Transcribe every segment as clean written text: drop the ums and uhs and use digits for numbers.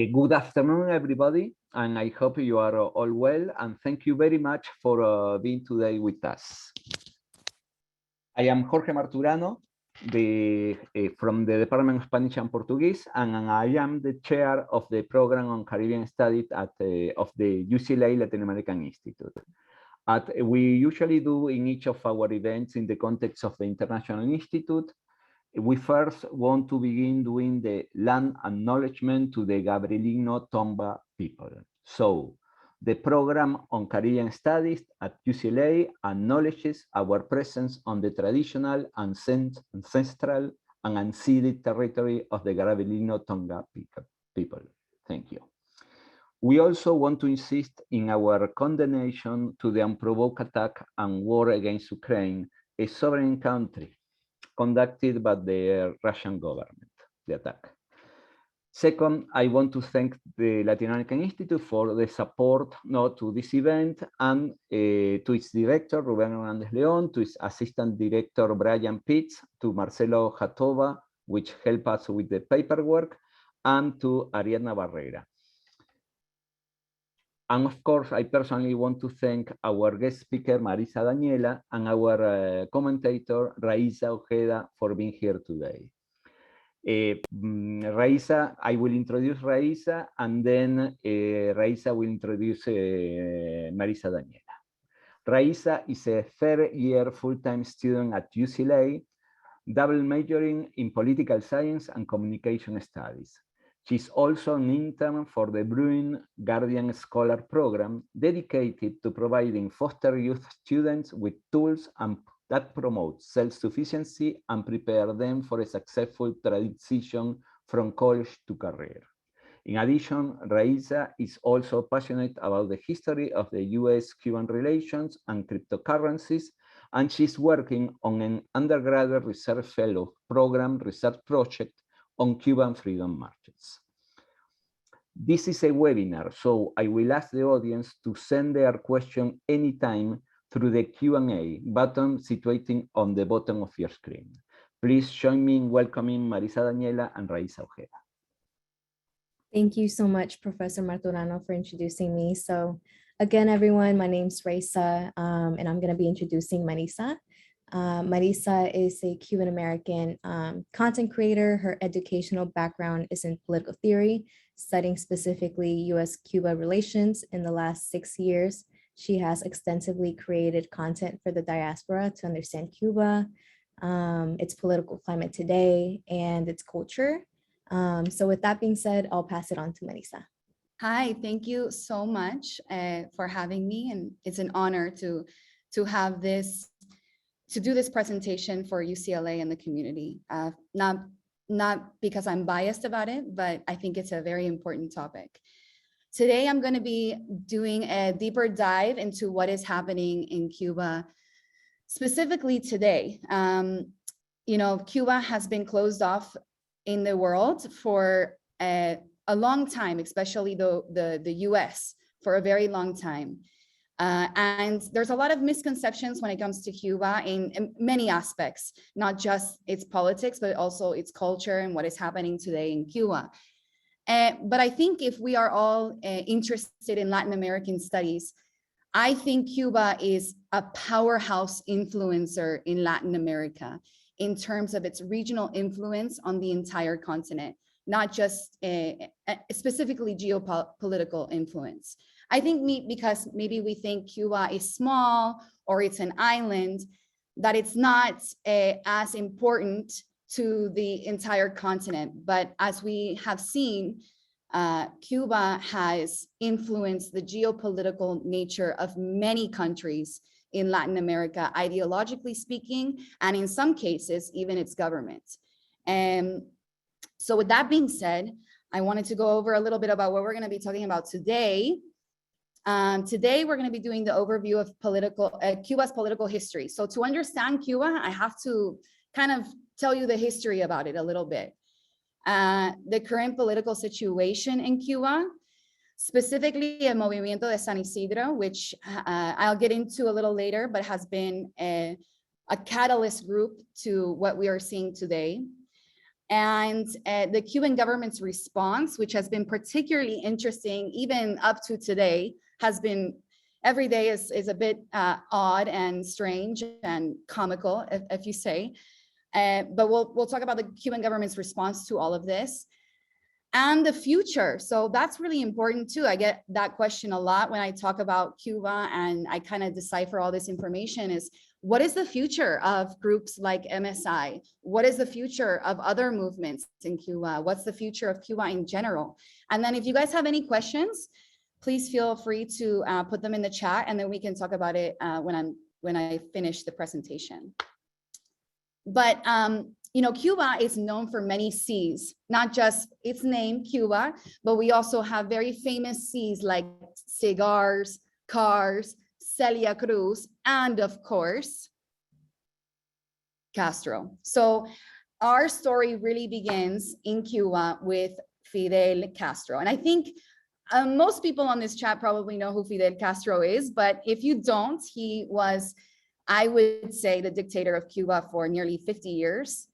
Good afternoon, everybody, and I hope you are all well, and thank you very much for being today with us. I am Jorge Marturano from the Department of Spanish and Portuguese, and I am the chair of the program on Caribbean Studies of the UCLA Latin American Institute. We usually do in each of our events in the context of the International Institute. We first want to begin doing the land acknowledgement to the Gabrielino Tomba people. So the program on Caribbean Studies at UCLA acknowledges our presence on the traditional, ancestral, and unceded territory of the Gabrielino Tonga people. Thank you. We also want to insist in our condemnation to the unprovoked attack and war against Ukraine, a sovereign country, conducted by the Russian government, the attack. Second, I want to thank the Latin American Institute for the support to this event and to its director, Rubén Hernández León, to its assistant director, Brian Pitts, to Marcelo Jatova, which helped us with the paperwork, and to Ariadna Barrera. And of course, I personally want to thank our guest speaker, Marissa Daniela, and our commentator, Raisa Ojeda, for being here today. Raisa, I will introduce Raisa, and then Raisa will introduce Marissa Daniela. Raisa is a third-year full-time student at UCLA, double majoring in political science and communication studies. She's also an intern for the Bruin Guardian Scholar Program, dedicated to providing foster youth students with tools that promote self-sufficiency and prepare them for a successful transition from college to career. In addition, Raisa is also passionate about the history of the US-Cuban relations and cryptocurrencies, and she's working on an undergraduate research fellow program research project on Cuban freedom marches. This is a webinar, so I will ask the audience to send their question anytime through the Q&A button situated on the bottom of your screen. Please join me in welcoming Marissa Daniela and Raisa Ojeda. Thank you so much, Professor Marturano, for introducing me. So again, everyone, my name's Raisa, and I'm going to be introducing Marissa. Marissa is a Cuban-American content creator. Her educational background is in political theory, studying specifically US-Cuba relations. In the last 6 years, she has extensively created content for the diaspora to understand Cuba, its political climate today, and its culture. So with that being said, I'll pass it on to Marissa. Hi, thank you so much for having me. And it's an honor to have this, to do this presentation for UCLA and the community. Not because I'm biased about it, but I think it's a very important topic. Today, I'm going to be doing a deeper dive into what is happening in Cuba, specifically today. You know, Cuba has been closed off in the world for a long time, especially the US, for a very long time. And there's a lot of misconceptions when it comes to Cuba in many aspects, not just its politics, but also its culture and what is happening today in Cuba. But I think if we are all interested in Latin American studies, I think Cuba is a powerhouse influencer in Latin America in terms of its regional influence on the entire continent, not just specifically geopolitical influence. I think because maybe we think Cuba is small or it's an island, that it's not as important to the entire continent. But as we have seen, Cuba has influenced the geopolitical nature of many countries in Latin America, ideologically speaking, and in some cases, even its government. So with that being said, I wanted to go over a little bit about what we're going to be talking about today. Today, we're going to be doing the overview of Cuba's political history. So to understand Cuba, I have to kind of tell you the history about it a little bit. The current political situation in Cuba, specifically El Movimiento de San Isidro, which I'll get into a little later, but has been a catalyst group to what we are seeing today. And the Cuban government's response, which has been particularly interesting, even up to today, has been, every day is a bit odd and strange and comical, if you say. But we'll talk about the Cuban government's response to all of this and the future. So that's really important too. I get that question a lot when I talk about Cuba, and I kind of decipher all this information is, what is the future of groups like MSI? What is the future of other movements in Cuba? What's the future of Cuba in general? And then if you guys have any questions, please feel free to put them in the chat, and then we can talk about it when I finish the presentation. But you know, Cuba is known for many seas, not just its name, Cuba, but we also have very famous seas like cigars, cars, Celia Cruz, and of course, Castro. So our story really begins in Cuba with Fidel Castro. And I think most people on this chat probably know who Fidel Castro is, but if you don't, he was, I would say, the dictator of Cuba for nearly 50 years.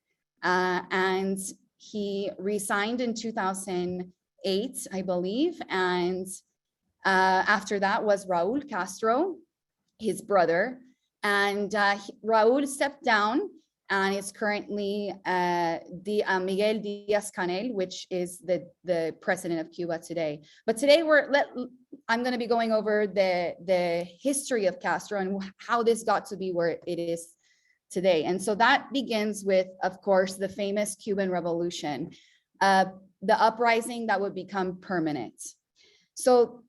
And he resigned in 2008, I believe. And after that was Raul Castro, his brother. And Raul stepped down and is currently Miguel Díaz-Canel, which is the president of Cuba today. But today I'm going to be going over the history of Castro and how this got to be where it is today. And so that begins with, of course, the famous Cuban Revolution, the uprising that would become permanent. So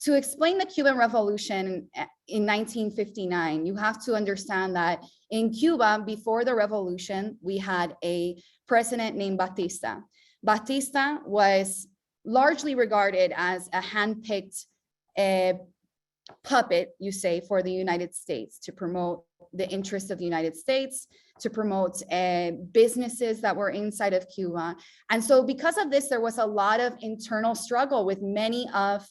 to explain the Cuban Revolution in 1959, you have to understand that in Cuba, before the revolution, we had a president named Batista. Batista was largely regarded as a handpicked puppet, you say, for the United States to promote the interests of the United States, to promote businesses that were inside of Cuba. And so because of this, there was a lot of internal struggle with many of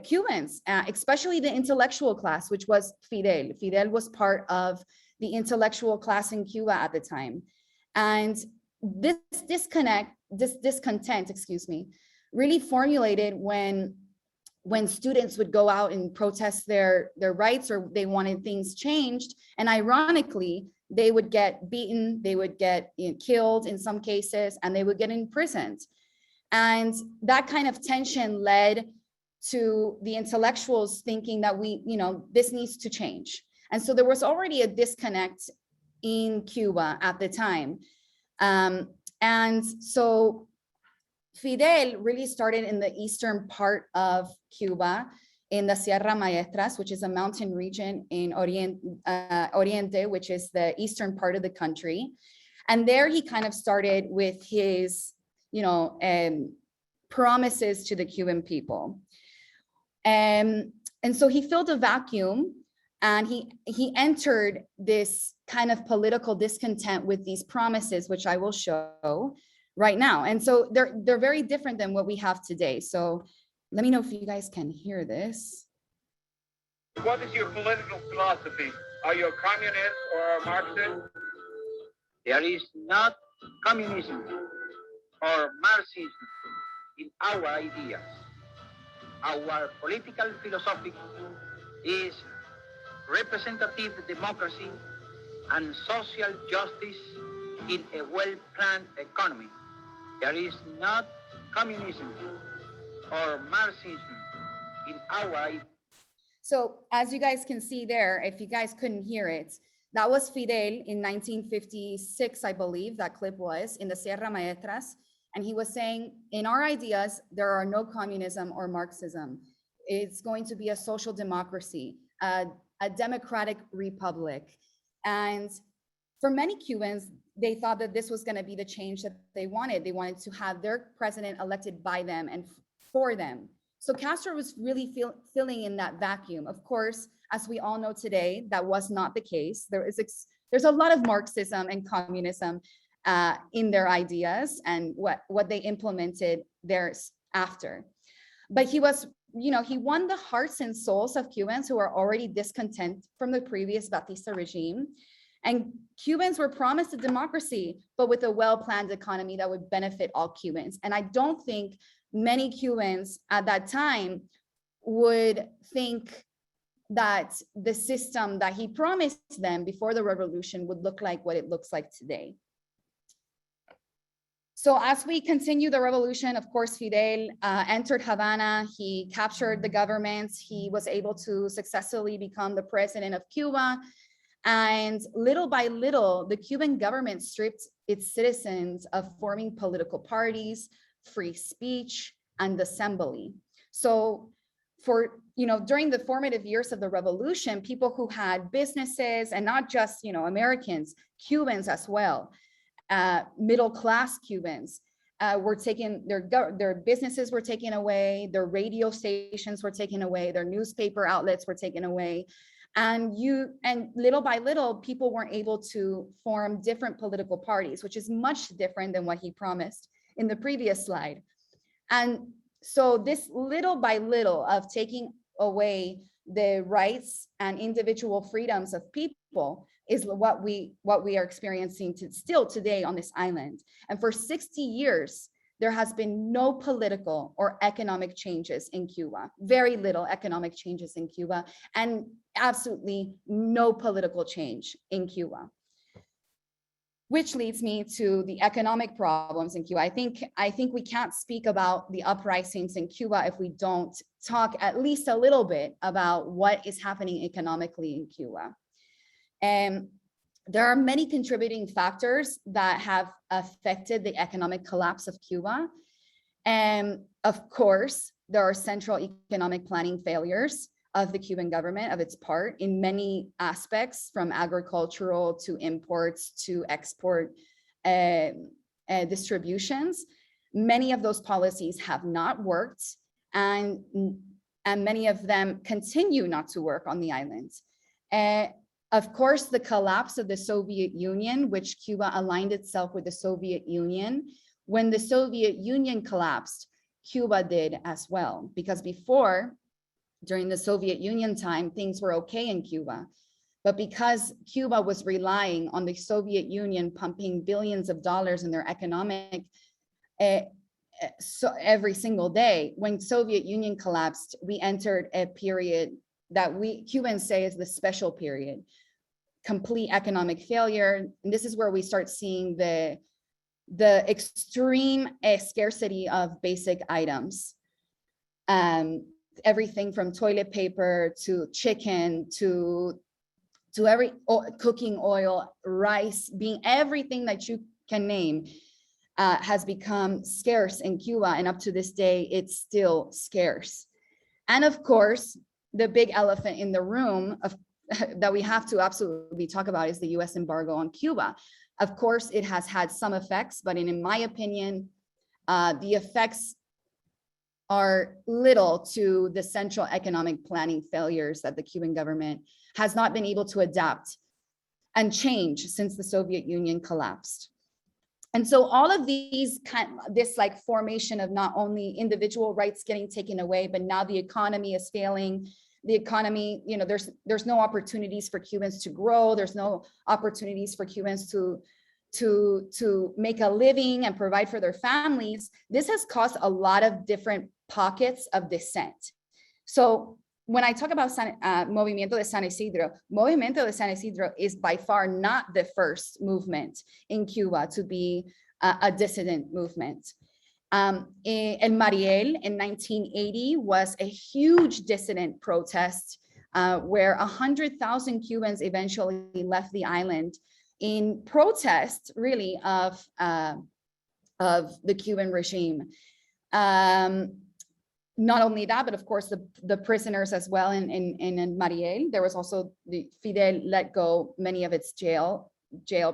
Cubans, especially the intellectual class, which was Fidel. Fidel was part of the intellectual class in Cuba at the time. And this discontent, excuse me, really formulated when students would go out and protest their rights, or they wanted things changed. And ironically, they would get beaten, they would get killed in some cases, and they would get imprisoned. And that kind of tension led to the intellectuals thinking that this needs to change. And so there was already a disconnect in Cuba at the time. And so Fidel really started in the eastern part of Cuba, in the Sierra Maestras, which is a mountain region in Oriente, which is the eastern part of the country. And there he kind of started with his, promises to the Cuban people. And so he filled a vacuum, and he entered this kind of political discontent with these promises, which I will show right now. And so they're very different than what we have today. So let me know if you guys can hear this. What is your political philosophy? Are you a communist or a Marxist? There is not communism or Marxism in our ideas. Our political philosophy is representative democracy and social justice in a well-planned economy. There is not communism or Marxism in our ideas. So as you guys can see there, if you guys couldn't hear it, that was Fidel in 1956, I believe that clip was, in the Sierra Maestras. And he was saying, in our ideas, there are no communism or Marxism. It's going to be a social democracy, a democratic republic. And for many Cubans, they thought that this was going to be the change that they wanted. They wanted to have their president elected by them and for them. So Castro was really filling in that vacuum. Of course, as we all know today, that was not the case. There's a lot of Marxism and communism in their ideas and what they implemented thereafter. But he was, he won the hearts and souls of Cubans who were already discontent from the previous Batista regime. And Cubans were promised a democracy, but with a well-planned economy that would benefit all Cubans. And I don't think many Cubans at that time would think that the system that he promised them before the revolution would look like what it looks like today. So as we continue the revolution, of course, Fidel entered Havana. He captured the government. He was able to successfully become the president of Cuba. And little by little, the Cuban government stripped its citizens of forming political parties, free speech, and assembly. So during the formative years of the revolution, people who had businesses, and not just, Americans, Cubans as well, middle-class Cubans were taken, their businesses were taken away, their radio stations were taken away, their newspaper outlets were taken away. And little by little, people weren't able to form different political parties, which is much different than what he promised in the previous slide. And so this little by little of taking away the rights and individual freedoms of people is what we are experiencing still today on this island. And for 60 years, there has been no political or economic changes in Cuba, very little economic changes in Cuba, and absolutely no political change in Cuba. Which leads me to the economic problems in Cuba. I think we can't speak about the uprisings in Cuba if we don't talk at least a little bit about what is happening economically in Cuba. And there are many contributing factors that have affected the economic collapse of Cuba. And of course, there are central economic planning failures of the Cuban government, of its part, in many aspects, from agricultural to imports to export distributions. Many of those policies have not worked, and many of them continue not to work on the island. Of course, the collapse of the Soviet Union, which Cuba aligned itself with the Soviet Union. When the Soviet Union collapsed, Cuba did as well, because before, during the Soviet Union time, things were okay in Cuba. But because Cuba was relying on the Soviet Union pumping billions of dollars in their economic so every single day, when Soviet Union collapsed, we entered a period that Cubans say is the special period, complete economic failure. And this is where we start seeing the extreme scarcity of basic items. Everything from toilet paper to chicken to every cooking oil, rice, being everything that you can name has become scarce in Cuba, and up to this day, it's still scarce. And of course, the big elephant in the room that we have to absolutely talk about is the US embargo on Cuba. Of course, it has had some effects, but in my opinion, the effects are little to the central economic planning failures that the Cuban government has not been able to adapt and change since the Soviet Union collapsed. And so all of these this like formation of not only individual rights getting taken away, but now the economy is failing. The economy, there's no opportunities for Cubans to grow. There's no opportunities for Cubans to make a living and provide for their families. This has caused a lot of different pockets of dissent. So when I talk about Movimiento de San Isidro, Movimiento de San Isidro is by far not the first movement in Cuba to be a dissident movement. El Mariel in 1980 was a huge dissident protest where 100,000 Cubans eventually left the island in protest, really, of the Cuban regime. Not only that, but of course, the prisoners as well in Mariel. There was also Fidel let go many of its jail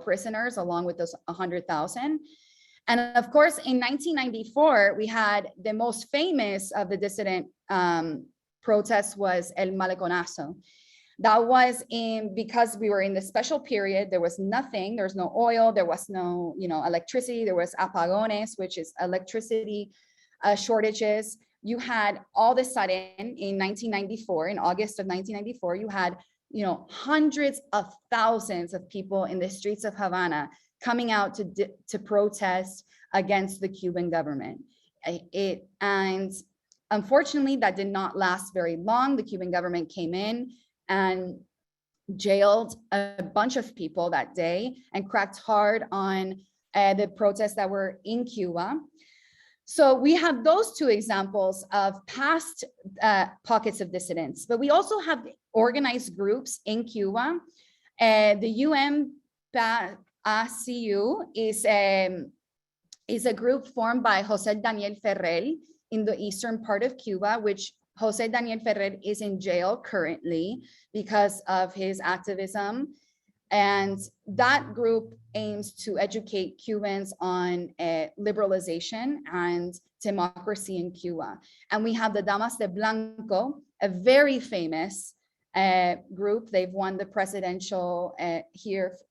prisoners, along with those 100,000. And of course, in 1994, we had the most famous of the dissident protests was El Maleconazo. That was because we were in the special period. There was nothing. There was no oil. There was no electricity. There was apagones, which is electricity shortages. You had all of a sudden in 1994, in August of 1994, you had hundreds of thousands of people in the streets of Havana coming out to protest against the Cuban government. And unfortunately, that did not last very long. The Cuban government came in and jailed a bunch of people that day and cracked hard on the protests that were in Cuba. So we have those two examples of past pockets of dissidents, but we also have organized groups in Cuba. The UMPACU is a group formed by Jose Daniel Ferrer in the eastern part of Cuba, which Jose Daniel Ferrer is in jail currently because of his activism. And that group aims to educate Cubans on liberalization and democracy in Cuba. And we have the Damas de Blanco, a very famous group. They've won the presidential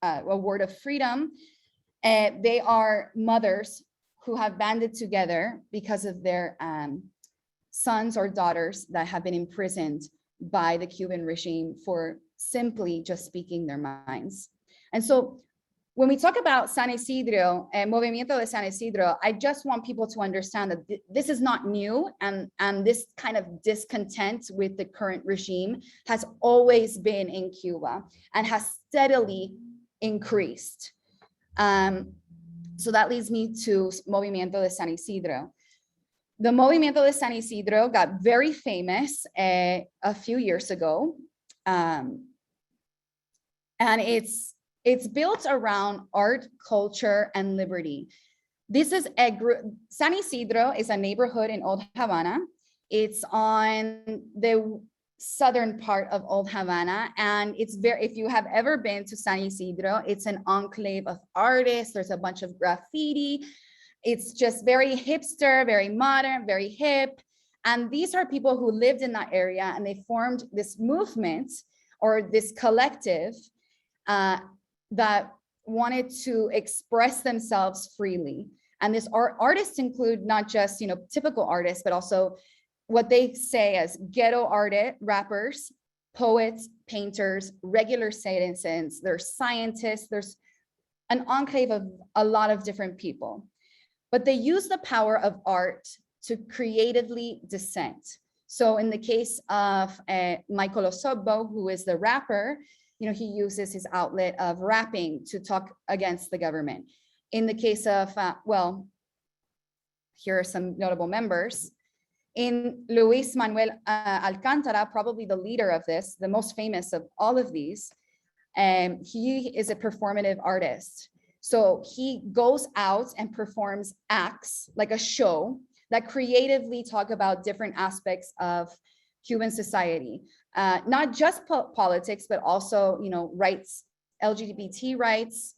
award of freedom. They are mothers who have banded together because of their sons or daughters that have been imprisoned by the Cuban regime for simply just speaking their minds. And so when we talk about San Isidro and Movimiento de San Isidro, I just want people to understand that this is not new, and this kind of discontent with the current regime has always been in Cuba and has steadily increased. So that leads me to Movimiento de San Isidro. The Movimiento de San Isidro got very famous a few years ago. And it's built around art, culture, and liberty. This is a group. San Isidro is a neighborhood in Old Havana. It's on the southern part of Old Havana. And it's if you have ever been to San Isidro, it's an enclave of artists. There's a bunch of graffiti. It's just very hipster, very modern, very hip. And these are people who lived in that area, and they formed this movement or this collective that wanted to express themselves freely. And this artists include not just typical artists, but also what they say as ghetto rappers, poets, painters, regular citizens. There's scientists. There's an enclave of a lot of different people. But they use the power of art to creatively dissent. So in the case of Michael Osobbo, who is the rapper, he uses his outlet of rapping to talk against the government. In the case of, here are some notable members. In Luis Manuel Alcántara, probably the leader of this, the most famous of all of these, he is a performative artist. So he goes out and performs acts, like a show, that creatively talk about different aspects of Cuban society. Not just politics, but also, rights, LGBT rights,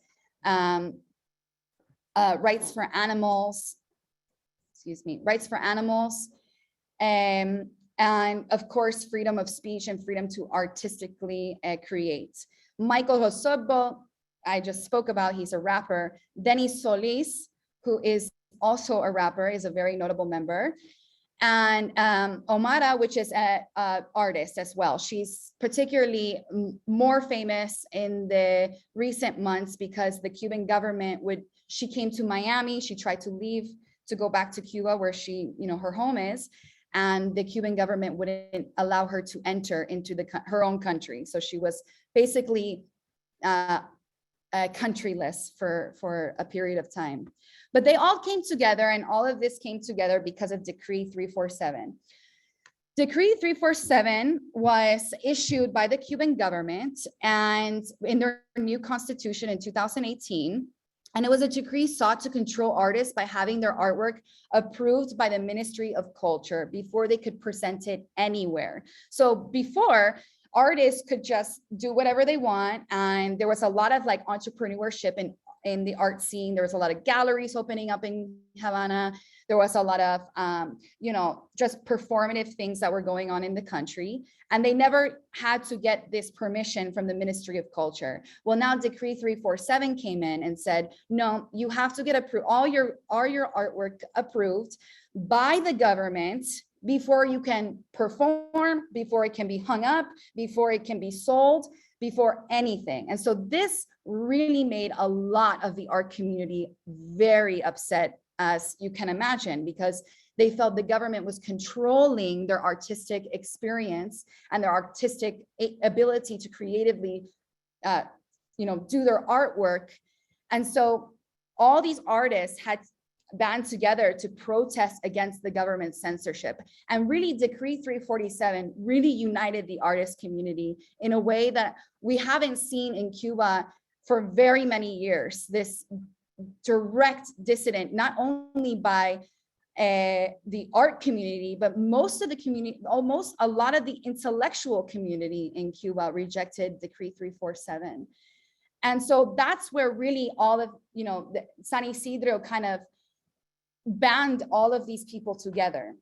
rights for animals, and of course, freedom of speech and freedom to artistically create. Michael Osobbo, I just spoke about, he's a rapper. Dennis Solis, who is also a rapper, is a very notable member. And Omara, which is an artist as well. She's particularly more famous in the recent months because the Cuban government she came to Miami, she tried to leave to go back to Cuba where her home is, and the Cuban government wouldn't allow her to enter into her own country. So she was basically countryless for a period of time. But they all came together, and all of this came together because of Decree 347. Decree 347 was issued by the Cuban government and in their new constitution in 2018. And it was a decree sought to control artists by having their artwork approved by the Ministry of Culture before they could present it anywhere. So before, artists could just do whatever they want. And there was a lot of entrepreneurship in the art scene. There was a lot of galleries opening up in Havana. There was a lot of, just performative things that were going on in the country. And they never had to get this permission from the Ministry of Culture. Well, now Decree 347 came in and said, no, you have to get all your artwork approved by the government before you can perform, before it can be hung up, before it can be sold, before anything. And so this really made a lot of the art community very upset, as you can imagine, because they felt the government was controlling their artistic experience and their artistic ability to creatively, do their artwork. And so all these artists had band together to protest against the government censorship. And really, Decree 347 really united the artist community in a way that we haven't seen in Cuba for very many years. This direct dissident, not only by the art community, but most of the community, almost a lot of the intellectual community in Cuba rejected Decree 347. And so that's where really all of, the San Isidro kind of band all of these people together.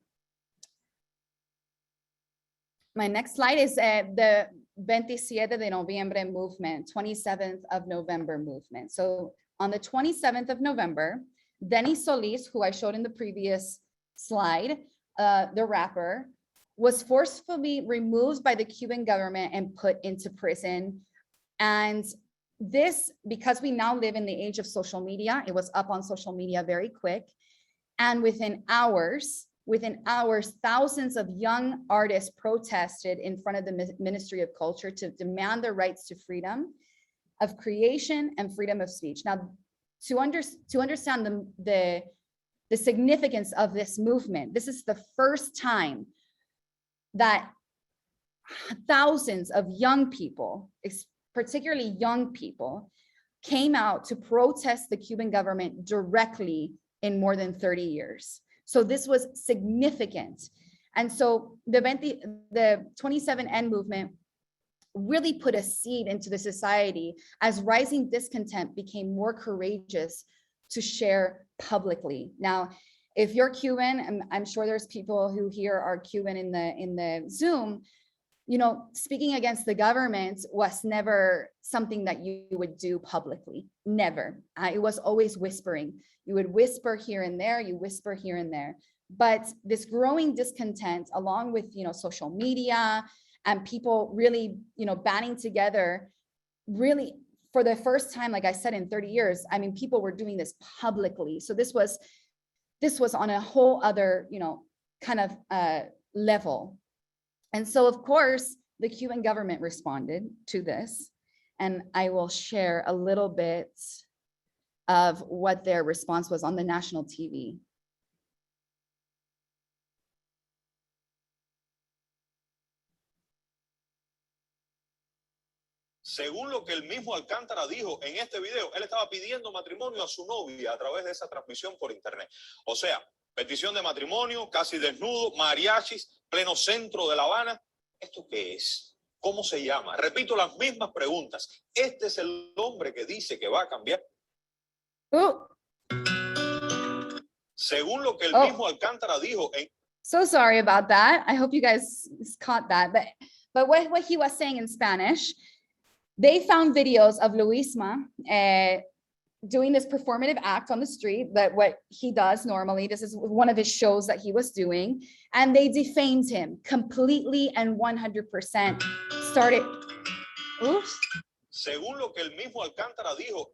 My next slide is the 27 de Noviembre movement, 27th of November movement. So on the 27th of November, Dennis Solis, who I showed in the previous slide, the rapper, was forcefully removed by the Cuban government and put into prison. And this, because we now live in the age of social media, it was up on social media very quick. And within hours, thousands of young artists protested in front of the Ministry of Culture to demand their rights to freedom of creation and freedom of speech. Now, to understand the significance of this movement, this is the first time that thousands of young people, particularly young people, came out to protest the Cuban government directly in more than 30 years. So this was significant. And so the 27N movement really put a seed into the society as rising discontent became more courageous to share publicly. Now, if you're Cuban, and I'm sure there's people who here are Cuban in the Zoom, speaking against the government was never something that you would do publicly, never. It was always whispering. You would whisper here and there, you whisper here and there. But this growing discontent, along with, social media and people really, banding together, really for the first time, like I said, in 30 years, I mean, people were doing this publicly. So this was on a whole other, kind of level. And so, of course, the Cuban government responded to this, and I will share a little bit of what their response was on the national TV. Según lo que el mismo Alcántara dijo en este video, él estaba pidiendo matrimonio a su novia a través de esa transmisión por internet. O sea, petición de matrimonio, casi desnudo, mariachis, pleno centro de La Habana. ¿Esto qué es? ¿Cómo se llama? Repito las mismas preguntas. ¿Este es el hombre que dice que va a cambiar? Según lo que el mismo Alcántara dijo en... So sorry about that. I hope you guys caught that. But what he was saying in Spanish, they found videos of Luisma doing this performative act on the street, that what he does normally. This is one of his shows that he was doing, and they defamed him completely and 100%. Started. Oops. Según lo que el mismo Alcántara dijo.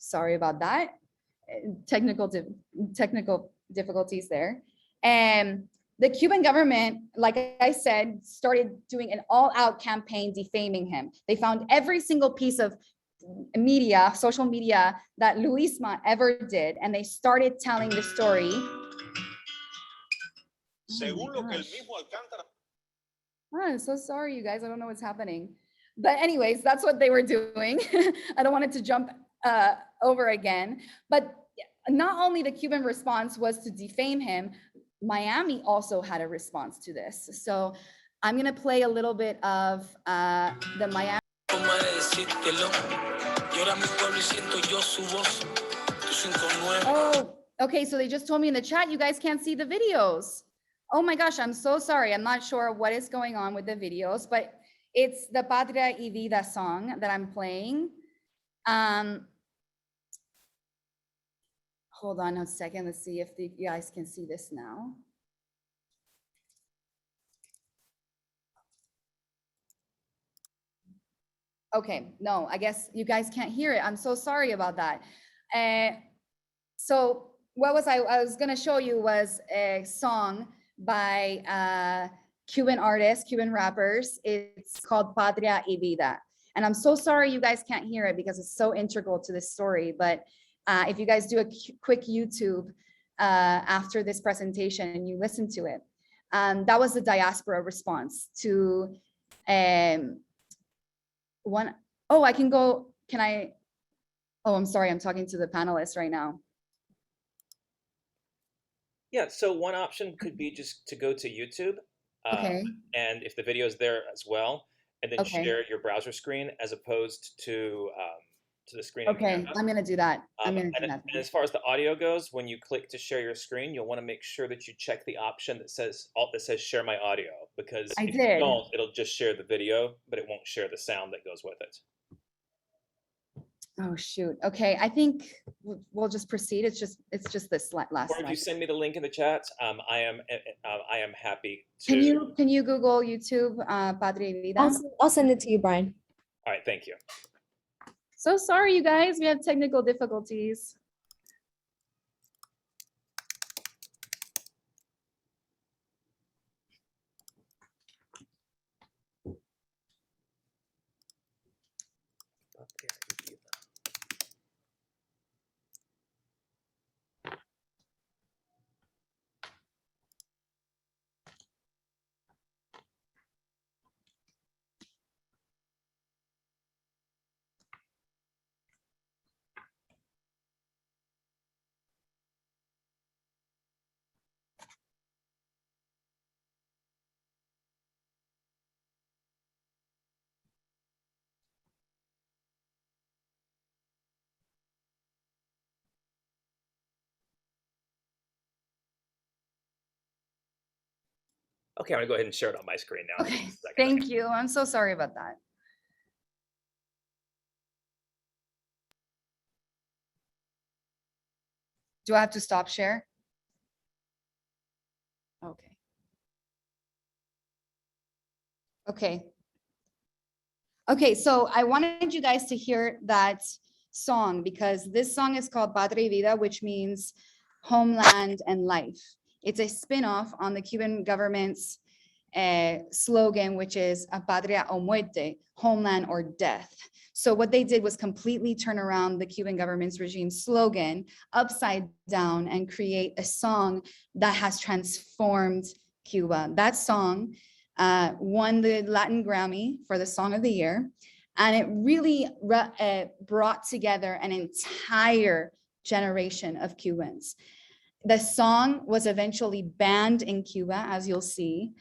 Sorry about that. Technical difficulties there. And the Cuban government, like I said, started doing an all-out campaign defaming him. They found every single piece of media, social media, that Luisma ever did, and they started telling the story. Según lo que el mismo Alcántara. I'm so sorry, you guys. I don't know what's happening. But anyways, that's what they were doing. I don't want it to jump over again. But not only the Cuban response was to defame him, Miami also had a response to this. So I'm going to play a little bit of the Miami. Oh, okay. So they just told me in the chat, you guys can't see the videos. Oh my gosh, I'm so sorry. I'm not sure what is going on with the videos, but it's the Patria y Vida song that I'm playing. Hold on a second. Let's see if you guys can see this now. Okay, no, I guess you guys can't hear it. I'm so sorry about that. So what was I was gonna show you was a song by Cuban artists, Cuban rappers. It's called Patria y Vida. And I'm so sorry you guys can't hear it because it's so integral to this story. But if you guys do a quick YouTube after this presentation and you listen to it, that was the diaspora response to one. Oh, I can go, can I? Oh, I'm sorry, I'm talking to the panelists right now. Yeah, so one option could be just to go to YouTube. Okay. And if the video is there as well, and then Okay. share your browser screen as opposed to the screen. Okay, I'm gonna do that. I'm gonna do that. And as far as the audio goes, when you click to share your screen, you'll want to make sure that you check the option that says share my audio, because if you don't, it'll just share the video, but it won't share the sound that goes with it. Oh shoot. Okay, I think we'll just proceed. It's just this last Or if slide. you send me the link in the chat, I am happy to. Can you Google YouTube Patria y Vida? I'll send it to you, Brian. All right, thank you. So sorry, you guys. We had technical difficulties. Okay, I'm gonna go ahead and share it on my screen now. Okay, thank you. I'm so sorry about that. Do I have to stop share? Okay. Okay. Okay, so I wanted you guys to hear that song because this song is called Patria y Vida, which means homeland and life. It's a spin-off on the Cuban government's slogan, which is a patria o muerte, homeland or death. So what they did was completely turn around the Cuban government's regime slogan upside down and create a song that has transformed Cuba. That song won the Latin Grammy for the Song of the Year, and it really brought together an entire generation of Cubans. The song was eventually banned in Cuba, as you'll see.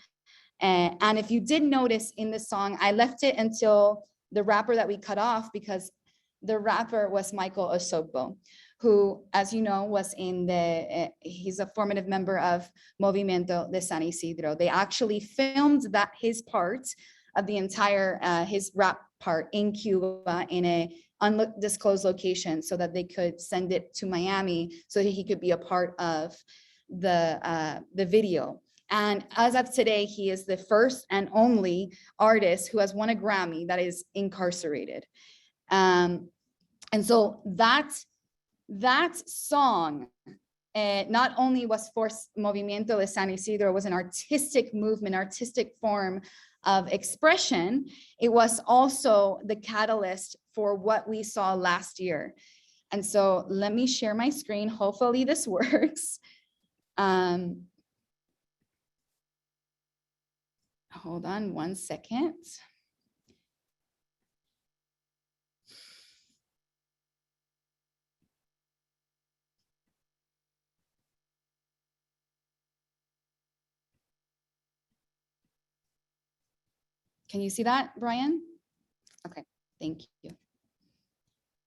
And if you did notice in the song, I left it until the rapper that we cut off because the rapper was Michael Osorbo, who, as you know, was in he's a formative member of Movimiento de San Isidro. They actually filmed his part of the entire, his rap part in Cuba in a undisclosed location so that they could send it to Miami so that he could be a part of the video. And as of today, he is the first and only artist who has won a Grammy that is incarcerated. And so that song not only was for Movimiento de San Isidro, was an artistic movement, artistic form of expression, it was also the catalyst for what we saw last year. And so let me share my screen. Hopefully this works. Hold on 1 second. Can you see that, Brian? Okay, thank you.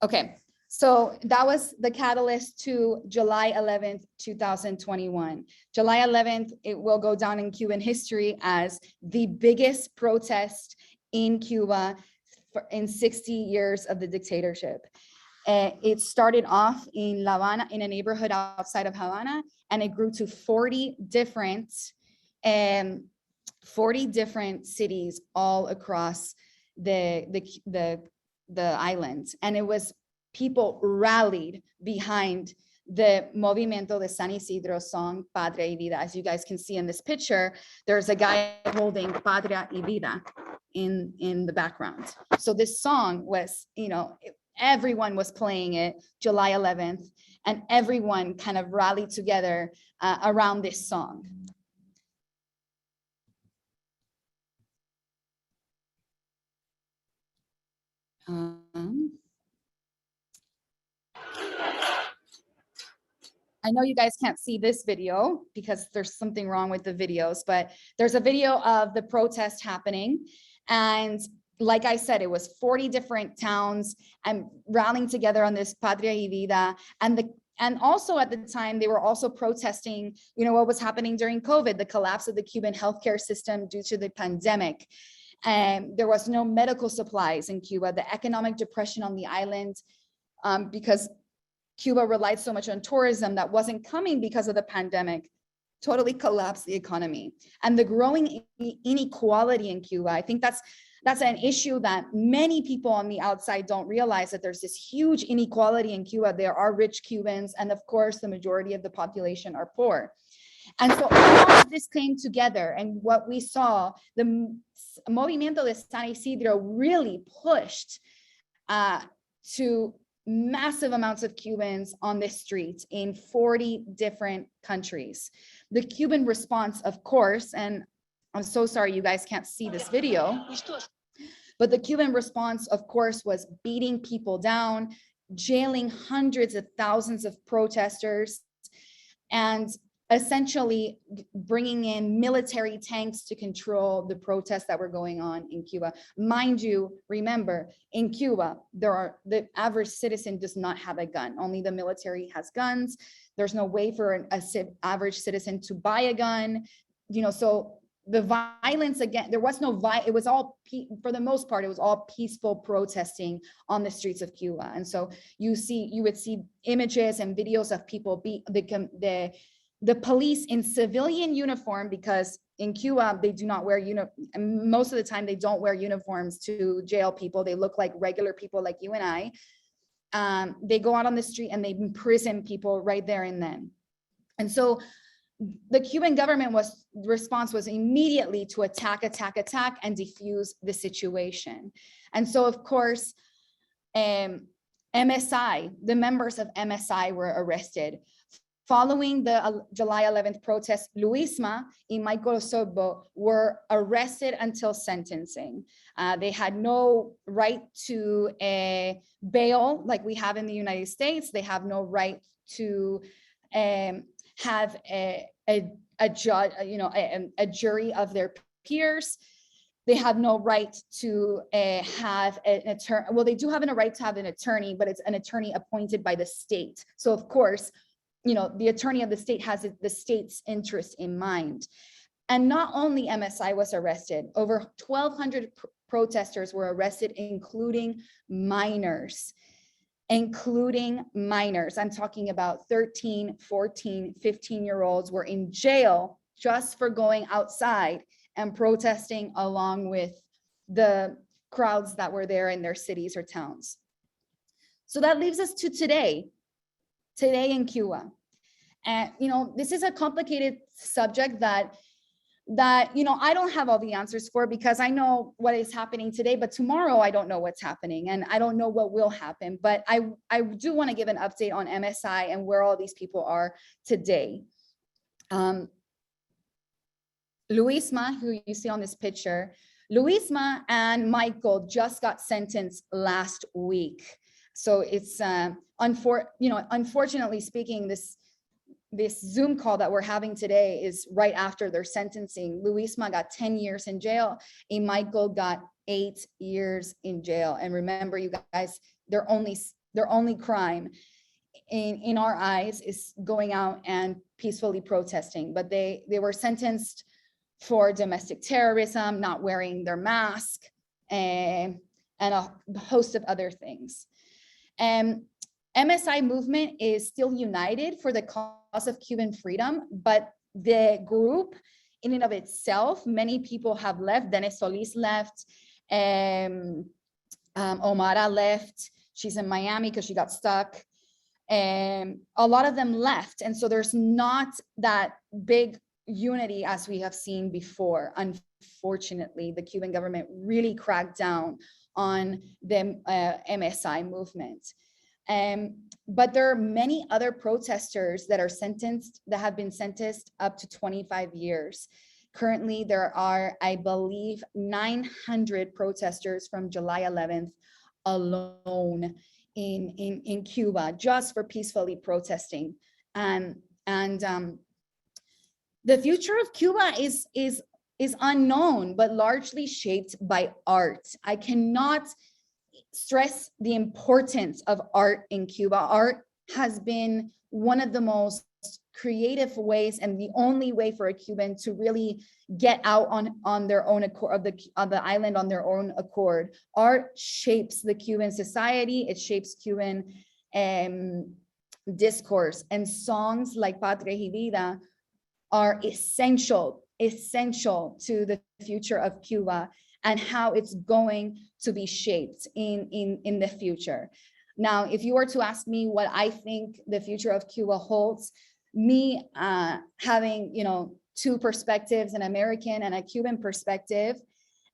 Okay, so that was the catalyst to July 11th, 2021. July 11th, it will go down in Cuban history as the biggest protest in Cuba in 60 years of the dictatorship. It started off in La Habana, in a neighborhood outside of Havana, and it grew to 40 different cities all across the island. And it was people rallied behind the Movimiento de San Isidro song, Patria y Vida. As you guys can see in this picture, there's a guy holding Patria y Vida in the background. So this song was, everyone was playing it July 11th, and everyone kind of rallied together around this song. I know you guys can't see this video because there's something wrong with the videos, but there's a video of the protest happening. And like I said, it was 40 different towns and rallying together on this Patria y Vida. And also at the time, they were also protesting, what was happening during COVID, the collapse of the Cuban healthcare system due to the pandemic. And there was no medical supplies in Cuba, the economic depression on the island, because Cuba relied so much on tourism that wasn't coming because of the pandemic, totally collapsed the economy. And the growing inequality in Cuba, I think that's an issue that many people on the outside don't realize, that there's this huge inequality in Cuba. There are rich Cubans, and of course, the majority of the population are poor. And so all of this came together, and what we saw, the Movimiento de San Isidro really pushed to massive amounts of Cubans on the streets in 40 different countries. The Cuban response, of course, and I'm so sorry you guys can't see this video, but the Cuban response, of course, was beating people down, jailing hundreds of thousands of protesters, and essentially bringing in military tanks to control the protests that were going on in Cuba. Mind you, remember, in Cuba, the average citizen does not have a gun. Only the military has guns. There's no way for an average citizen to buy a gun. So the violence, again, there was no violence. It was all, for the most part, it was all peaceful protesting on the streets of Cuba. And so you would see images and videos of people beat the police in civilian uniform, because in Cuba, they do not wear most of the time they don't wear uniforms to jail people. They look like regular people like you and I. They go out on the street and they imprison people right there and then. And so the Cuban government response was immediately to attack, and defuse the situation. And so, of course, MSI, the members of MSI were arrested. Following the July 11th protest, Luisma and Michael Osorbo were arrested until sentencing. They had no right to a bail like we have in the United States. They have no right to have a judge, a jury of their peers. They have no right to have an attorney. Well, they do have a right to have an attorney, but it's an attorney appointed by the state. So of course, the attorney of the state has the state's interest in mind. And not only MSI was arrested, over 1,200 protesters were arrested, including minors. I'm talking about 13, 14, 15-year-olds were in jail just for going outside and protesting along with the crowds that were there in their cities or towns. So that leaves us to today in Cuba. And, this is a complicated subject that I don't have all the answers for, because I know what is happening today, but tomorrow I don't know what's happening, and I don't know what will happen. But I do want to give an update on MSI and where all these people are today. Luisma, who you see on this picture, Luisma and Michael just got sentenced last week. So it's unfortunately speaking, this Zoom call that we're having today is right after their sentencing. Luisma got 10 years in jail, and Michael got 8 years in jail. And remember, you guys, their only crime in our eyes is going out and peacefully protesting. But they were sentenced for domestic terrorism, not wearing their mask, and a host of other things. MSI Movement is still united for the cause of Cuban freedom, but the group in and of itself, many people have left. Dennis Solis left, Omara left. She's in Miami because she got stuck. A lot of them left. And so there's not that big unity as we have seen before. Unfortunately, the Cuban government really cracked down on the MSI movement. But there are many other protesters that have been sentenced up to 25 years. Currently, there are, I believe, 900 protesters from July 11th alone in Cuba, just for peacefully protesting. The future of Cuba is unknown, but largely shaped by art. I cannot stress the importance of art in Cuba. Art has been one of the most creative ways and the only way for a Cuban to really get out on their own accord, of the island on their own accord. Art shapes the Cuban society, it shapes Cuban discourse, and songs like Patria y Vida are essential to the future of Cuba and how it's going to be shaped in the future. Now, if you were to ask me what I think the future of Cuba holds, me having, two perspectives, an American and a Cuban perspective,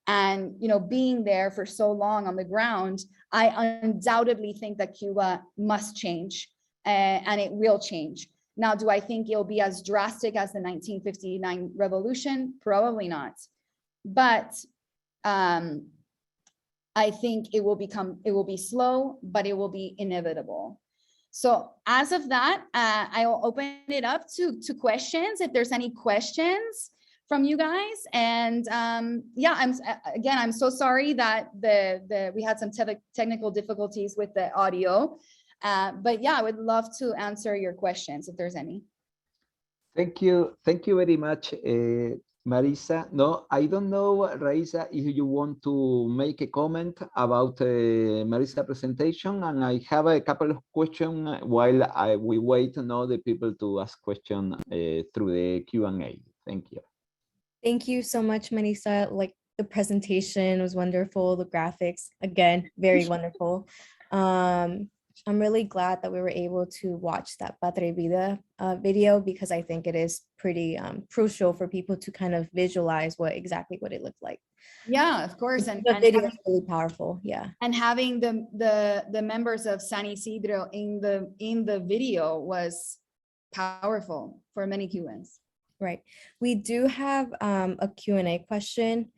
and, being there for so long on the ground, I undoubtedly think that Cuba must change, and it will change. Now, do I think it'll be as drastic as the 1959 revolution? Probably not. But I think it will be slow, but it will be inevitable. So as of that, I will open it up to questions, if there's any questions from you guys. And yeah, I'm so sorry that we had some technical difficulties with the audio. But yeah, I would love to answer your questions if there's any. Thank you very much, Marissa. No, I don't know, Raisa, if you want to make a comment about Marissa's presentation, and I have a couple of questions while we wait the people to ask questions through the Q&A. Thank you. Thank you so much, Marissa. Like, the presentation was wonderful. The graphics, again, very wonderful. I'm really glad that we were able to watch that Patria y Vida video, because I think it is pretty crucial for people to kind of visualize what it looked like. Yeah, of course. And the video is really powerful. Yeah. And having the members of San Isidro in the video was powerful for many Cubans. Right. We do have a Q&A question.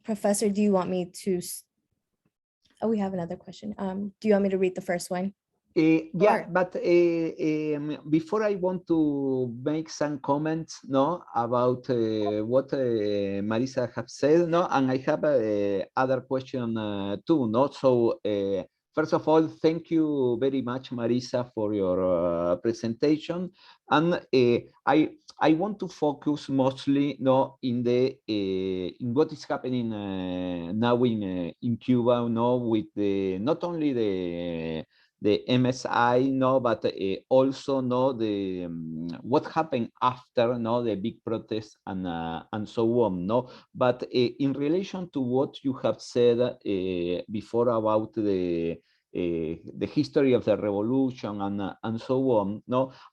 Professor, do you want me to? Oh, we have another question. Do you want me to read the first one? Yeah, but before I want to make some comments, about what Marissa have said, and I have other question too, So first of all, thank you very much, Marissa, for your presentation, and I want to focus mostly in what is happening now in Cuba, with not only the MSI, but also what happened after the big protests and so on, But in relation to what you have said before about the history of the revolution and so on,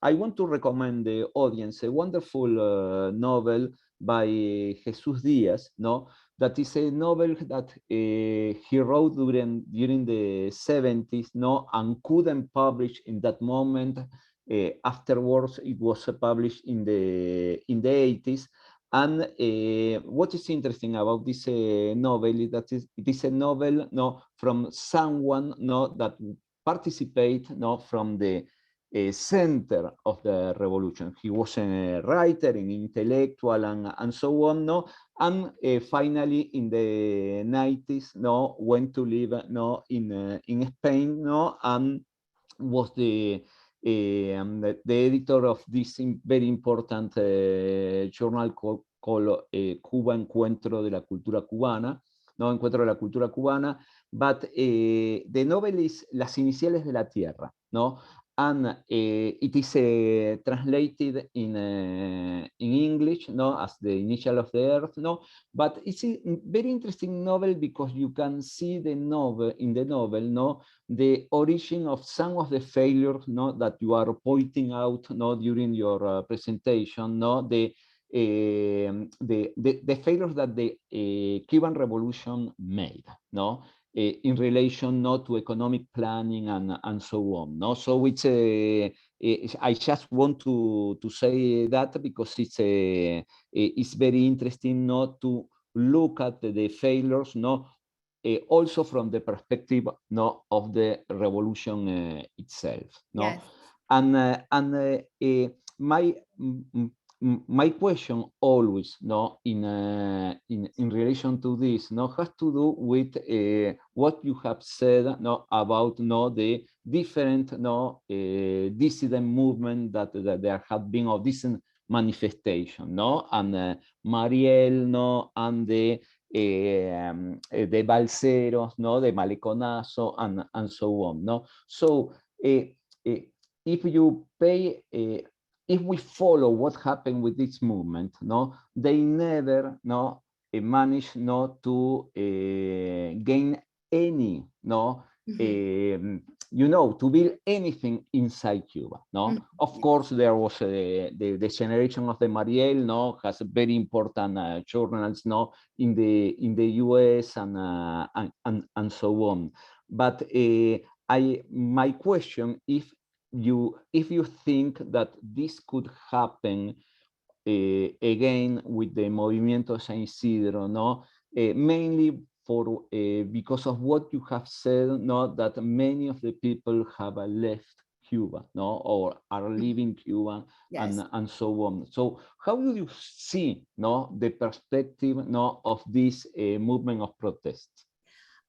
I want to recommend the audience a wonderful novel by Jesus Diaz, that is a novel that he wrote during the 70s, and couldn't publish in that moment. Afterwards, it was published in the 80s. And what is interesting about this novel is that it is a novel from someone that participate from the center of the revolution. He was a writer, an intellectual, and so on, and finally in the 90s went to live in Spain, and was the editor of this very important journal called Cuba Encuentro de la Cultura Cubana, Encuentro de la Cultura Cubana, but the novel is Las Iniciales de la Tierra, and it is translated in English, no, as The Initial of the Earth, no. But it's a very interesting novel because you can see the novel in the novel, no, the origin of some of the failures, no, that you are pointing out, no, during your presentation, no, the failures that the Cuban Revolution made, no, in relation not to economic planning and so on, no. So it's I just want to say that because it's very interesting not to look at the failures, no, also from the perspective, no, of the revolution itself, no. Yes. And my question always, no, in relation to this, no, has to do with what you have said, no, about, no, the different, no, dissident movement that there have been, or dissident manifestation, no, and Mariel, no, and the balseros, no, the maleconazo, and so on, no. So if you pay if we follow what happened with this movement, no, they never, no, managed not to gain any, no, you know, to build anything inside Cuba, no. Of course, there was the generation of the Mariel, no, has very important journals, no, in the US and so on. But my question, if you think that this could happen again with the Movimiento San Isidro, no, mainly for because of what you have said, no, that many of the people have left Cuba, no, or are leaving Cuba, yes, and so on. So how do you see, no, the perspective, no, of this movement of protest?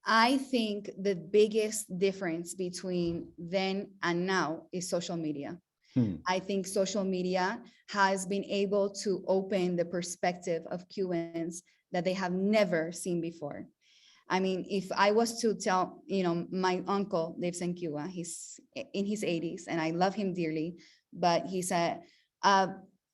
I think the biggest difference between then and now is social media. I think social media has been able to open the perspective of Cubans that they have never seen before. I mean, if I was to tell, you know, my uncle lives in Cuba, he's in his 80s and I love him dearly, but he's an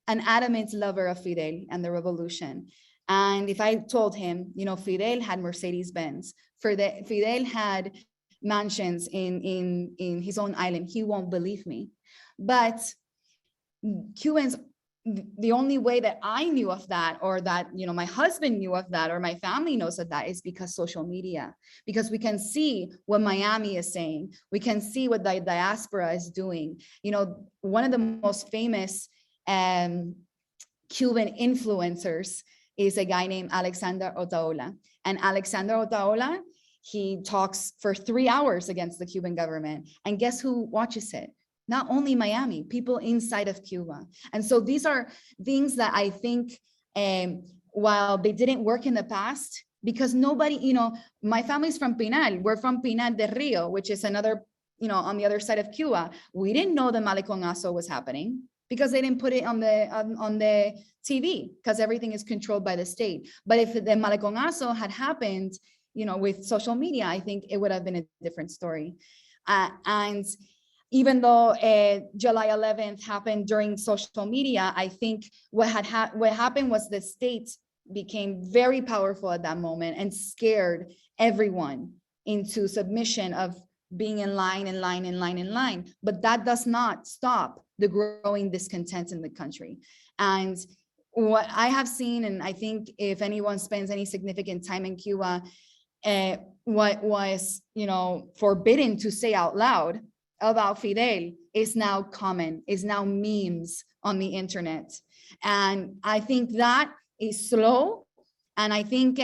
adamant lover of Fidel and the revolution. And if I told him, you know, Fidel had Mercedes-Benz, Fidel had mansions in his own island, he won't believe me. But Cubans, the only way that I knew of that, or that, you know, my husband knew of that, or my family knows of that, is because social media, because we can see what Miami is saying. We can see what the diaspora is doing. You know, one of the most famous Cuban influencers is a guy named Alexander Otaola. And Alexander Otaola, he talks for 3 hours against the Cuban government. And guess who watches it? Not only Miami, people inside of Cuba. And so these are things that I think, while they didn't work in the past, because nobody, you know, my family's from Pinal. We're from Pinar del Rio, which is another, you know, on the other side of Cuba. We didn't know the Maleconazo was happening because they didn't put it on the TV, because everything is controlled by the state. But if the Maleconazo had happened, you know, with social media, I think it would have been a different story. And even though July 11th happened during social media, I think what happened was the state became very powerful at that moment and scared everyone into submission of being in line. But that does not stop the growing discontent in the country. And what I have seen, and I think if anyone spends any significant time in Cuba, what was, you know, forbidden to say out loud about Fidel is now common, is now memes on the internet. And I think that is slow. And I think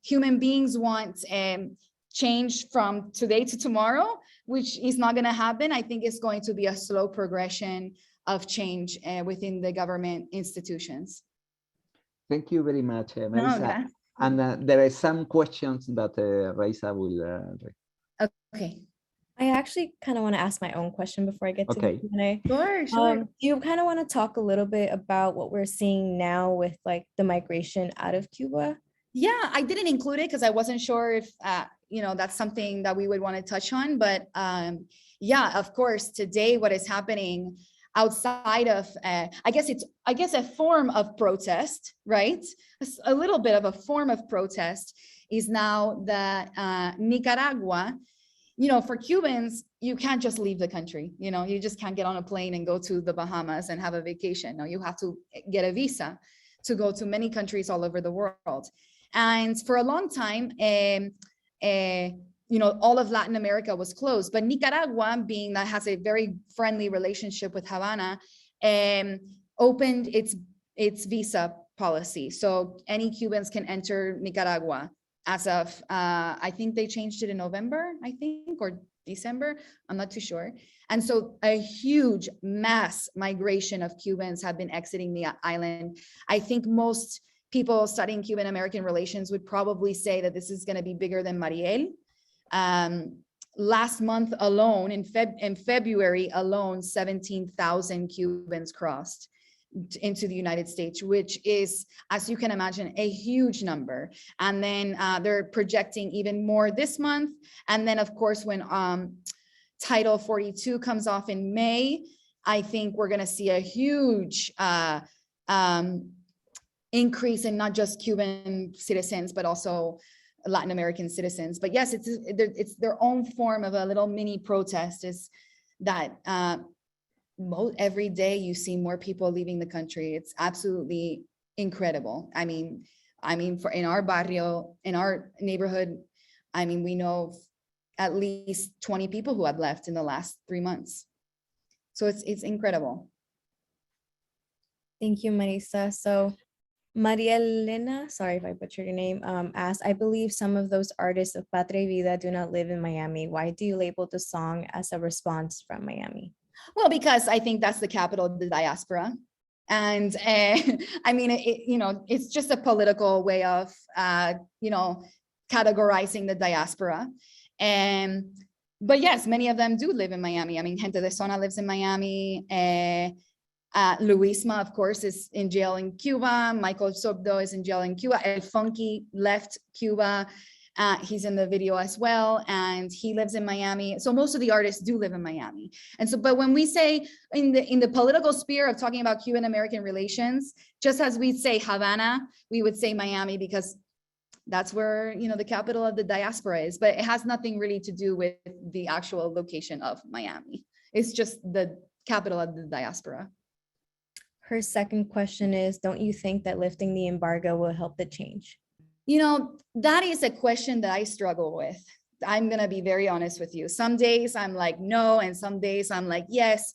human beings want change from today to tomorrow, which is not going to happen. I think it's going to be a slow progression of change within the government institutions. Thank you very much, Marissa. And there are some questions that Raisa will Okay. I actually kind of want to ask my own question before I get to the Q&A. Sure. You kind of want to talk a little bit about what we're seeing now with like the migration out of Cuba? Yeah, I didn't include it because I wasn't sure if, you know, that's something that we would want to touch on. But yeah, of course, today what is happening outside of, I guess a form of protest, right? A little bit of a form of protest is now that Nicaragua, you know, for Cubans, you can't just leave the country. You know, you just can't get on a plane and go to the Bahamas and have a vacation. No, you have to get a visa to go to many countries all over the world. And for a long time, you know, all of Latin America was closed, but Nicaragua, being that has a very friendly relationship with Havana, opened its visa policy. So any Cubans can enter Nicaragua as of, I think they changed it in November, I think, or December, I'm not too sure. And so a huge mass migration of Cubans have been exiting the island. I think most people studying Cuban-American relations would probably say that this is going to be bigger than Mariel. Last month alone, in February alone, 17,000 Cubans crossed into the United States, which is, as you can imagine, a huge number. And then they're projecting even more this month. And then, of course, when Title 42 comes off in May, I think we're going to see a huge increase in not just Cuban citizens, but also Latin American citizens. But yes, it's their own form of a little mini protest, is that every day you see more people leaving the country. It's absolutely incredible. I mean, for in our barrio, in our neighborhood, I mean, we know at least 20 people who have left in the last 3 months. So it's incredible. Thank you, Marissa. So Maria Elena, sorry if I butchered your name, asked, I believe some of those artists of Patria Vida do not live in Miami. Why do you label the song as a response from Miami? Well, because I think that's the capital of the diaspora. And I mean, you know, it's just a political way of, you know, categorizing the diaspora. But yes, many of them do live in Miami. I mean, Gente de Zona lives in Miami. Luisma, of course, is in jail in Cuba. Michael Sobdo is in jail in Cuba. El Funky left Cuba. He's in the video as well, and he lives in Miami. So most of the artists do live in Miami. And so, but when we say in the political sphere of talking about Cuban-American relations, just as we say Havana, we would say Miami, because that's where, you know, the capital of the diaspora is. But it has nothing really to do with the actual location of Miami. It's just the capital of the diaspora. Her second question is, don't you think that lifting the embargo will help the change? You know, that is a question that I struggle with. I'm going to be very honest with you. Some days I'm like, no, and some days I'm like, yes.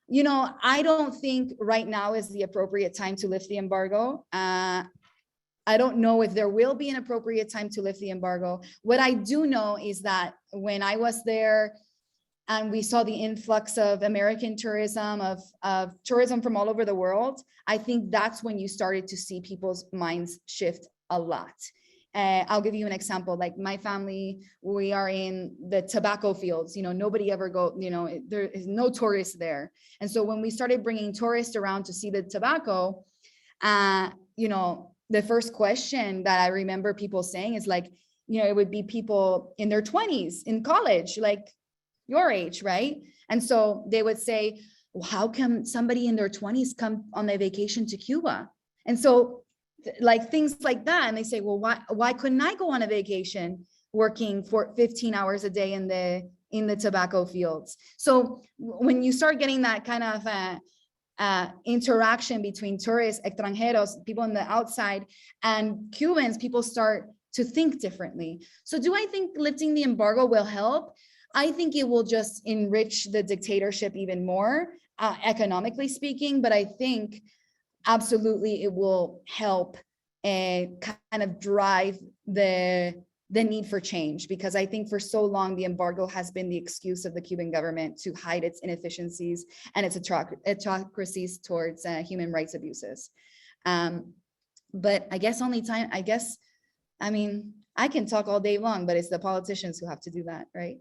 You know, I don't think right now is the appropriate time to lift the embargo. I don't know if there will be an appropriate time to lift the embargo. What I do know is that when I was there and we saw the influx of American tourism, of tourism from all over the world, I think that's when you started to see people's minds shift a lot. I'll give you an example. Like my family, we are in the tobacco fields. You know, nobody ever go, you know, there is no tourists there. And so when we started bringing tourists around to see the tobacco, you know, the first question that I remember people saying is like, you know, it would be people in their 20s in college, like your age, right? And so they would say, well, how come somebody in their 20s come on a vacation to Cuba? And so like things like that. And they say, well, why couldn't I go on a vacation working for 15 hours a day in the tobacco fields? So when you start getting that kind of interaction between tourists, extranjeros, people on the outside, and Cubans, people start to think differently. So do I think lifting the embargo will help? I think it will just enrich the dictatorship even more, economically speaking, but I think absolutely it will help and kind of drive the need for change, because I think for so long the embargo has been the excuse of the Cuban government to hide its inefficiencies and its autocracies towards human rights abuses. But I guess I mean, I can talk all day long, but it's the politicians who have to do that, right?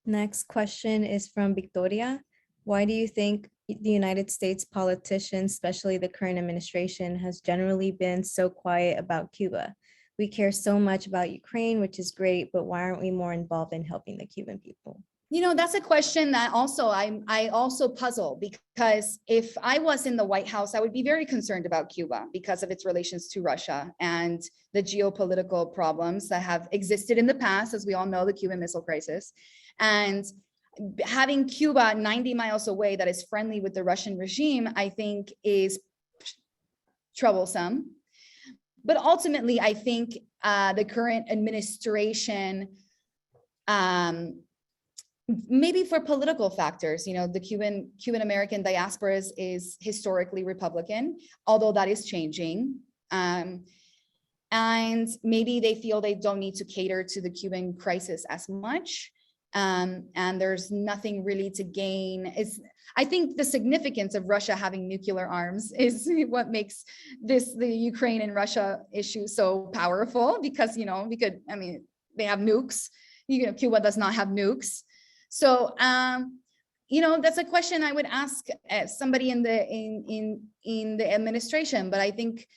Next question is from Victoria. Why do you think the United States politicians, especially the current administration, has generally been so quiet about Cuba? We care so much about Ukraine, which is great, but why aren't we more involved in helping the Cuban people? You know, that's a question that I also puzzle, because if I was in the White House, I would be very concerned about Cuba because of its relations to Russia and the geopolitical problems that have existed in the past, as we all know, the Cuban Missile Crisis. And having Cuba 90 miles away that is friendly with the Russian regime, I think is troublesome. But ultimately, I think the current administration, maybe for political factors, you know, the Cuban-American diaspora is historically Republican, although that is changing. And maybe they feel they don't need to cater to the Cuban crisis as much. And there's nothing really to gain. I think the significance of Russia having nuclear arms is what makes the Ukraine and Russia issue so powerful, because, you know, they have nukes. Cuba does not have nukes. So, you know, that's a question I would ask somebody in the administration. But I think,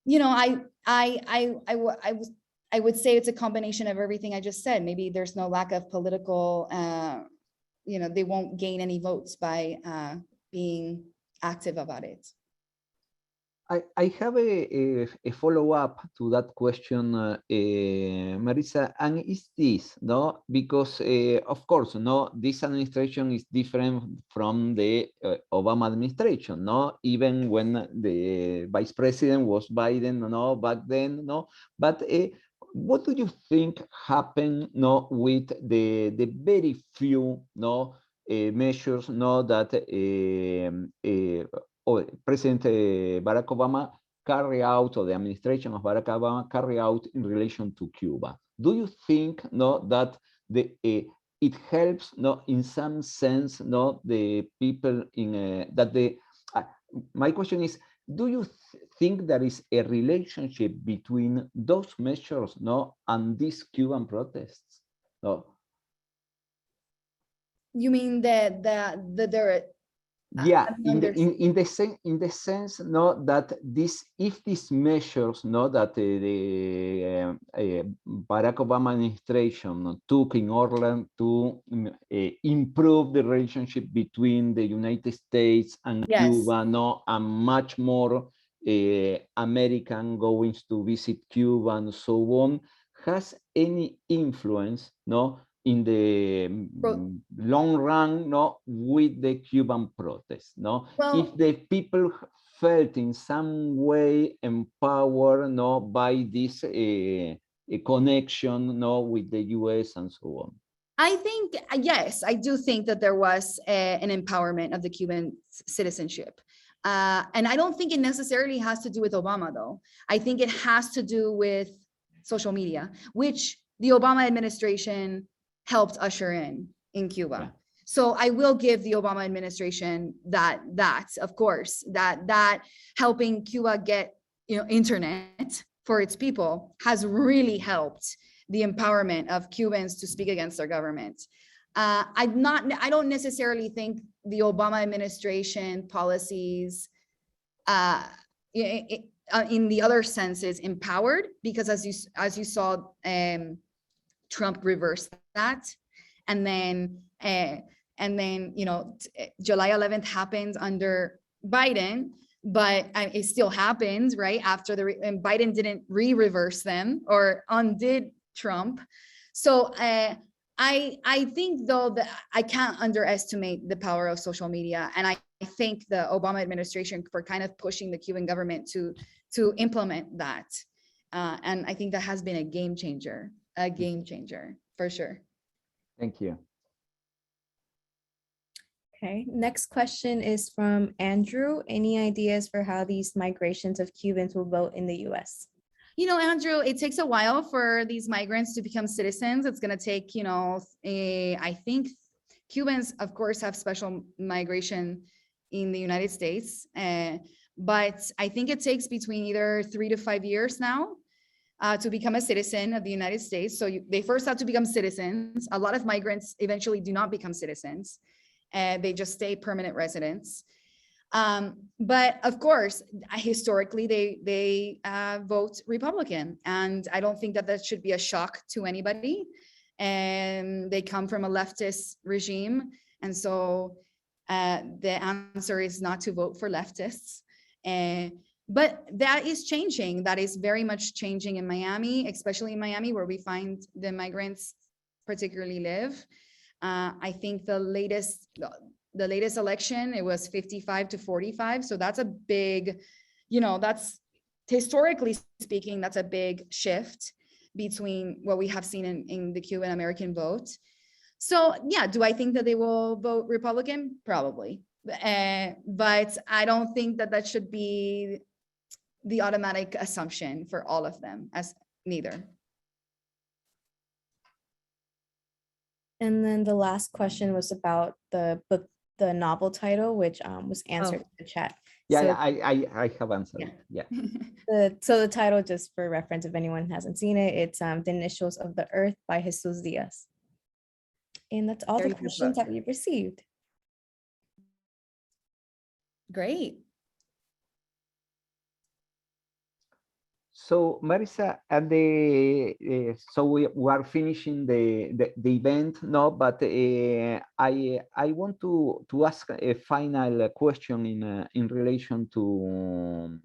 you know, I would say it's a combination of everything I just said. Maybe there's no lack of political, you know, they won't gain any votes by being active about it. I have a follow-up to that question, Marissa, and it's this, no? Because of course, no, this administration is different from the Obama administration, no? Even when the vice president was Biden, no, back then, no. But what do you think happened, no, with the very few, no, measures, no, that President Barack Obama carry out, or the administration of Barack Obama carry out in relation to Cuba? Do you think, no, that it helps, no, in some sense, no, the people in my question is, do you think there is a relationship between those measures, no, and these Cuban protests? No. You mean that there? Yeah, in the sense, no, that if these measures, no, that the Barack Obama administration took in order to improve the relationship between the United States and Cuba, no, and much more American goings to visit Cuba and so on, has any influence, no, in the long run, no, with the Cuban protests, no? Well, if the people felt in some way empowered, no, by this connection, no, with the US and so on. I think, yes, I do think that there was an empowerment of the Cuban citizenship. And I don't think it necessarily has to do with Obama, though. I think it has to do with social media, which the Obama administration helped usher in Cuba. Yeah. So I will give the Obama administration that of course, that helping Cuba get, you know, internet for its people has really helped the empowerment of Cubans to speak against their government. I don't necessarily think the Obama administration policies in the other senses empowered, because as you saw, Trump reversed that, and then you know, July 11th happened under Biden, but it still happened right after and Biden didn't reverse them or undid Trump. So I think, though, that I can't underestimate the power of social media, and I thank the Obama administration for kind of pushing the Cuban government to implement that, and I think that has been a game changer for sure. Thank you. Okay, next question is from Andrew. Any ideas for how these migrations of Cubans will vote in the US? You know, Andrew, it takes a while for these migrants to become citizens. It's going to take, you know, I think Cubans, of course, have special migration in the United States, but I think it takes between either 3 to 5 years now to become a citizen of the United States. So they first have to become citizens. A lot of migrants eventually do not become citizens. They just stay permanent residents. But of course, historically, they vote Republican. And I don't think that should be a shock to anybody. and they come from a leftist regime. And so the answer is not to vote for leftists. But that is changing. That is very much changing in Miami, especially in Miami, where we find the migrants particularly live. I think the latest election, it was 55 to 45. So that's a big, that's historically speaking, that's a big shift between what we have seen in the Cuban-American vote. So yeah, do I think that they will vote Republican? Probably. But I don't think that that should be the automatic assumption for all of them, as neither. And then the last question was about the book, the novel title, which was answered in the chat. Yeah, so, I have answered. Yeah. So the title, just for reference, if anyone hasn't seen it, it's The Initials of the Earth by Jesus Diaz. And that's all the questions that we've received. Great. So Marissa, and so we are finishing the event, no? But I want to ask a final question in relation to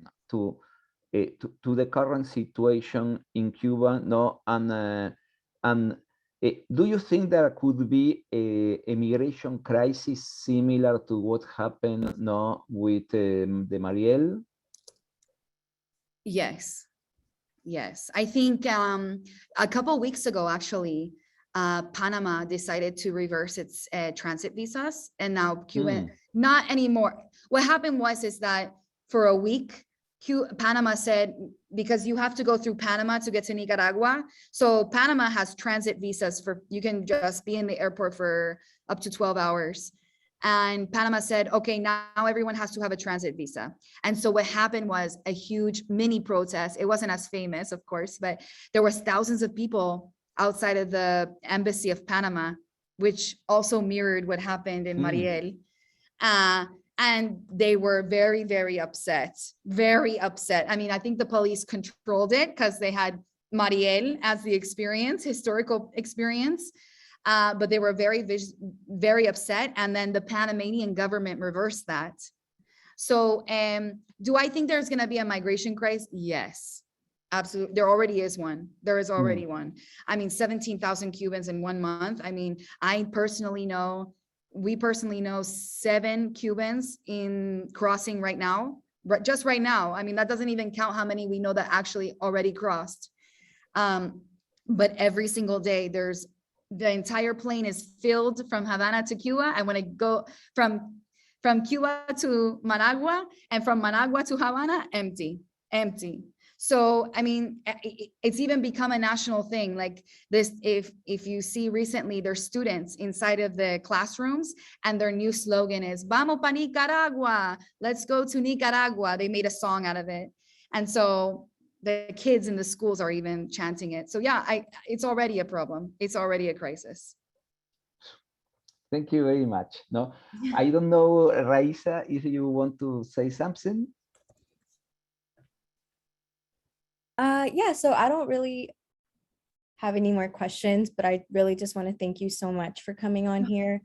the current situation in Cuba, no? And do you think there could be a migration crisis similar to what happened, no, with the Mariel? Yes. Yes, I think a couple of weeks ago, actually, Panama decided to reverse its transit visas, and now Cuba, not anymore. What happened is that for a week, Panama said, because you have to go through Panama to get to Nicaragua. So Panama has transit visas you can just be in the airport for up to 12 hours. And Panama said, okay, now everyone has to have a transit visa. And so what happened was a huge mini protest. It wasn't as famous, of course, but there was thousands of people outside of the embassy of Panama, which also mirrored what happened in Mariel. And they were very, very upset, very upset. I mean, I think the police controlled it because they had Mariel as the historical experience. But they were very, very upset. And then the Panamanian government reversed that. So do I think there's going to be a migration crisis? Yes, absolutely. There already is one. There is already one. I mean, 17,000 Cubans in 1 month. I mean, we personally know 7 Cubans in crossing right now, just right now. I mean, that doesn't even count how many we know that actually already crossed. But every single day the entire plane is filled from Havana to Cuba. And when I go from Cuba to Managua and from Managua to Havana, empty. So, I mean, it's even become a national thing. Like this, if you see recently, there's students inside of the classrooms and their new slogan is, Vamos pa Nicaragua, let's go to Nicaragua. They made a song out of it. And so the kids in the schools are even chanting it. So yeah, it's already a problem. It's already a crisis. Thank you very much. No, I don't know, Raisa, if you want to say something. Yeah, so I don't really have any more questions, but I really just want to thank you so much for coming on here.